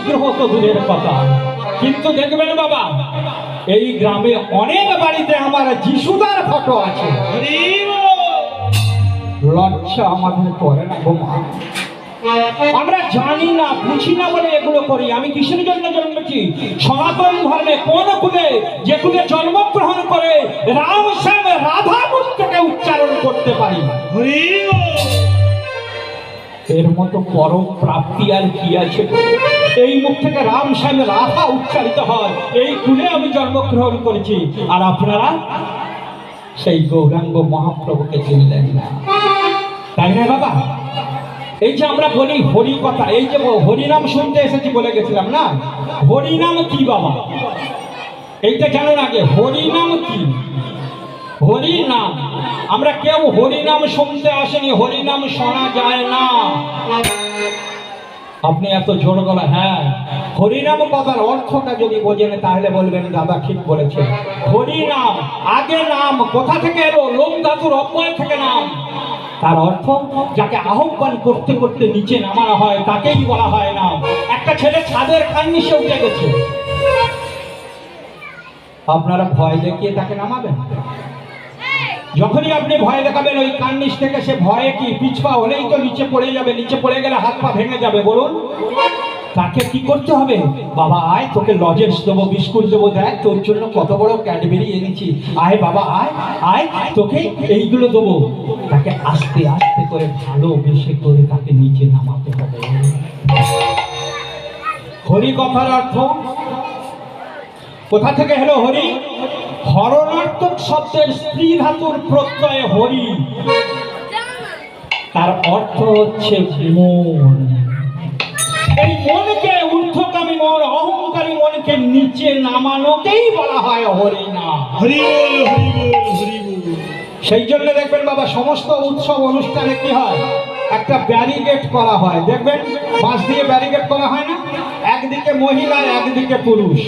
বিগ্রহ তো দূরের কথা, কিন্তু দেখবেন বাবা এই গ্রামে অনেক বাড়িতে আমার যিশুদার ফটো আছে। লজ্জা আমাদের করে না গো মা, আমরা জানি না বুঝি না বলে এগুলো করি। আমি কিসের জন্য জন্মেছি? সনাতন ধর্মে কোন কুলে যে কুলে জন্মগ্রহণ করে রাম শ্যাম রাধা মূর্তিকে উচ্চারণ করতে পারি, এর মতো পরম প্রাপ্তি আর কি আছে? এই মুখ থেকে রাম শ্যাম রাধা উচ্চারিত হয়, এই কুলে আমি জন্মগ্রহণ করেছি। আর আপনারা সেই গৌরাঙ্গ মহাপ্রভুকে চিনলেন না, তাই না বাবা? এই যে আমরা বলি হরি কথা, এই যে হরিনাম শুনতে এসেছি বলে গেছিলাম না, হরিনাম কি বাবা এইটা জানেন আগে? হরিনাম কি? হরিনাম, আমরা কেউ হরিনাম শুনতে আসেনি, হরিনাম শোনা যায় না। আপনি এত জোর গলা, হ্যাঁ হরিনাম কথার অর্থটা যদি বোঝেন তাহলে বলবেন দাদা ঠিক বলেছে। হরিনাম আগে নাম, কোথা থেকে এলো? লোম ধাতুর অব্যয় থেকে নাম। তার অর্থ যাকে আহ্বান করতে করতে নিচে নামানো হয় তাকেই বলা হয় নাম। একটা ছেলে ছাদের কার্নিশে উঠে গেছে, আপনারা ভয় দেখিয়ে তাকে নামাবেন? যখনই আপনি ভয় দেখাবেন ওই কার্নিশ থেকে, সে ভয়ে কি পিছপা হলেই তো নিচে পড়ে যাবে, নিচে পড়ে গেলে হাত পা ভেঙে যাবে। বলুন তাকে কি করতে হবে? বাবা আয়, তোকে লজেন্স দেবো, বিস্কুট দেবো, দেখ তোর জন্য কত বড় ক্যাডবেরি এনেছি, আয় বাবা আয় আয়, তোকে এইগুলো দেবো। তাকে আস্তে আস্তে করে ভালোবেসে করে তাকে নিচে নামাতে হবে। হরি কথার অর্থ কোথা থেকে হলো? হরি হরণার্থক শব্দের স্ত্রী ধাতুর প্রত্যয়ে হরি, তার অর্থ হচ্ছে মন। এই মনকে ঊর্ধ্বগামী মন, অহংকারী মনকে নিচে নামানোকেই বলা হয় হরিনাম। হরি বল হরি বল হরি বল। সেই জন্য দেখবেন বাবা সমস্ত উৎসব অনুষ্ঠানে কি হয়, একটা ব্যারিকেড করা হয়, দেখবেন বাঁশ দিয়ে ব্যারিকেড করা হয় না? একদিকে মহিলা একদিকে পুরুষ,